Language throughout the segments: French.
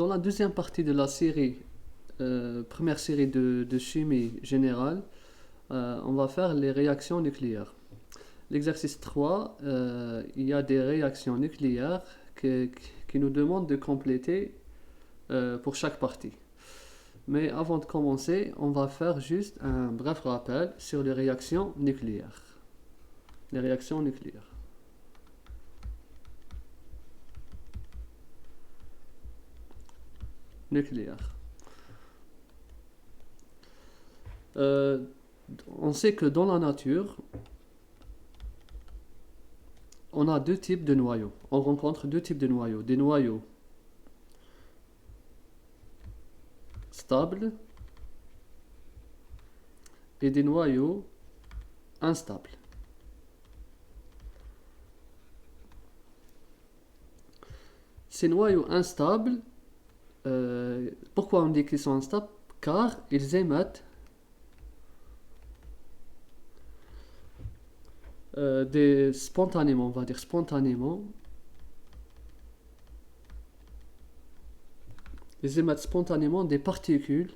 Dans la deuxième partie de la série, première série de chimie générale, on va faire les réactions nucléaires. L'exercice 3, il y a des réactions nucléaires qui nous demandent de compléter pour chaque partie. Mais avant de commencer, on va faire juste un bref rappel sur les réactions nucléaires. Les réactions nucléaires. Nucléaires. On sait que dans la nature, on a deux types de noyaux. On rencontre deux types de noyaux. Des noyaux stables et des noyaux instables. Ces noyaux instables, pourquoi on dit qu'ils sont instables? Car ils émettent spontanément, on va dire spontanément, ils émettent spontanément des particules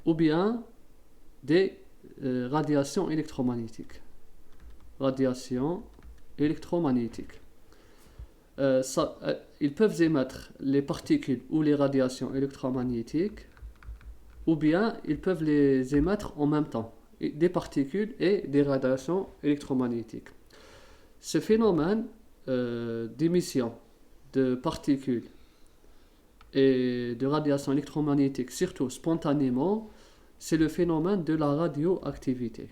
ou bien des radiations électromagnétiques. Radiations électromagnétiques. Ils peuvent émettre les particules ou les radiations électromagnétiques, ou bien ils peuvent les émettre en même temps, des particules et des radiations électromagnétiques. Ce phénomène d'émission de particules et de radiations électromagnétiques, surtout spontanément, c'est le phénomène de la radioactivité.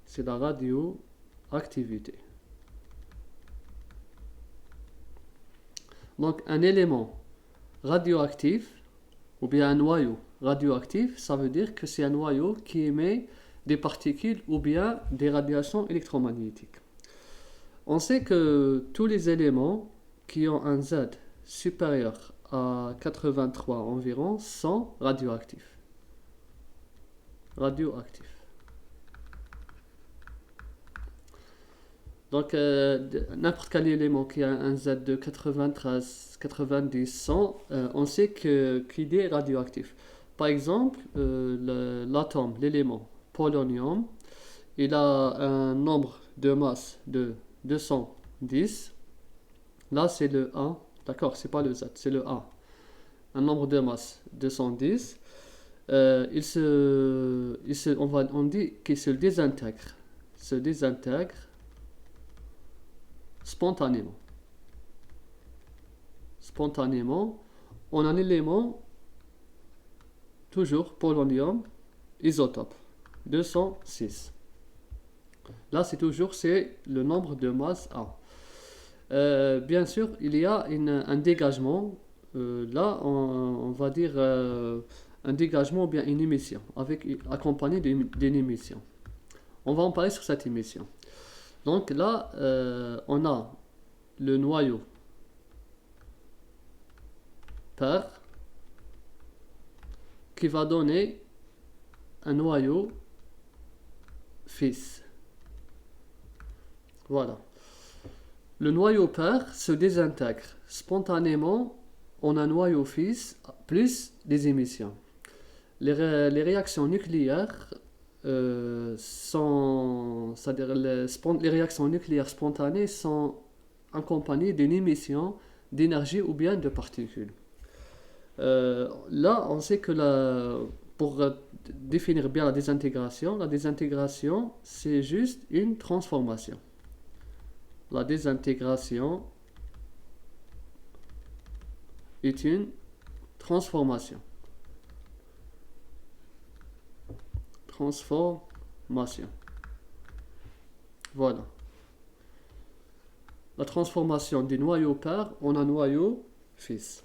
C'est la radioactivité. Donc un élément radioactif, ou bien un noyau radioactif, ça veut dire que c'est un noyau qui émet des particules ou bien des radiations électromagnétiques. On sait que tous les éléments qui ont un Z supérieur à 83 environ sont radioactifs. Radioactifs. Donc n'importe quel élément qui a un Z de 93, 90, 100, on sait qu'il est radioactif. Par exemple, l'atome, l'élément polonium, il a un nombre de masse de 210. Là, c'est le A. D'accord, c'est pas le Z, c'est le A. Un nombre de masse 210. On dit qu'il se désintègre. Se désintègre spontanément. Spontanément, on a un élément, toujours polonium, isotope, 206. Là, c'est le nombre de masse A. Bien sûr, il y a un dégagement. Là, on va dire un dégagement ou bien une émission, accompagné d'une émission. On va en parler sur cette émission. Donc là, on a le noyau pair qui va donner un noyau fils. Voilà. Le noyau pair se désintègre spontanément en un noyau fils plus des émissions. Les réactions nucléaires c'est-à-dire les réactions nucléaires spontanées sont accompagnées d'une émission d'énergie ou bien de particules. Là, on sait que pour définir bien la désintégration, c'est juste une transformation. La désintégration est une transformation. Transformation. Voilà. La transformation du noyau pair en un noyau fils.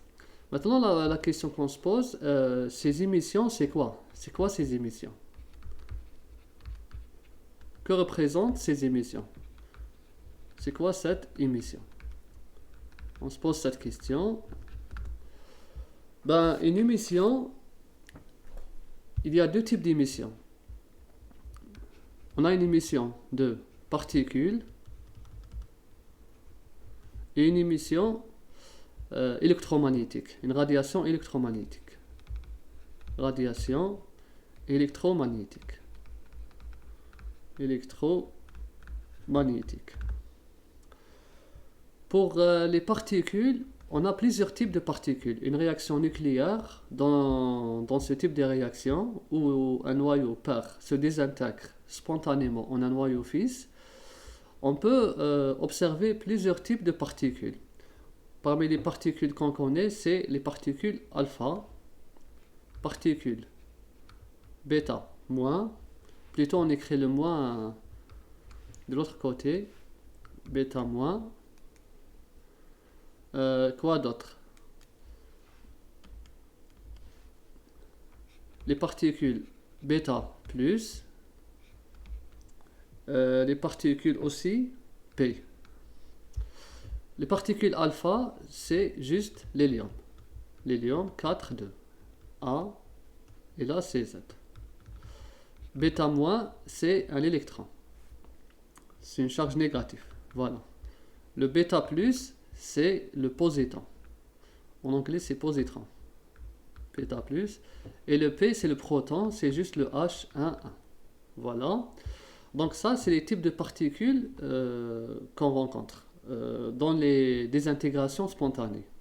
Maintenant, la question qu'on se pose, ces émissions, c'est quoi? C'est quoi ces émissions? Que représentent ces émissions? C'est quoi cette émission? On se pose cette question. Une émission, il y a deux types d'émissions. On a une émission de particules et une émission électromagnétique, une radiation électromagnétique. Radiation électromagnétique. Électromagnétique. Pour les particules, on a plusieurs types de particules. Une réaction nucléaire, dans ce type de réaction, où un noyau perd, se désintègre spontanément en un noyau fixe, on peut observer plusieurs types de particules. Parmi les particules qu'on connaît, c'est les particules alpha, particules bêta, moins, plutôt on écrit le moins de l'autre côté, bêta moins. Quoi d'autre? Les particules bêta plus, les particules aussi P. Les particules alpha, c'est juste l'hélium. L'hélium 4, 2. A, et là c'est Z. Bêta moins, c'est un électron. C'est une charge négative. Voilà. Le bêta plus, c'est le positron. En anglais, c'est positron. Bêta plus. Et le P, c'est le proton, c'est juste le H11. Voilà. Donc ça, c'est les types de particules qu'on rencontre dans les désintégrations spontanées.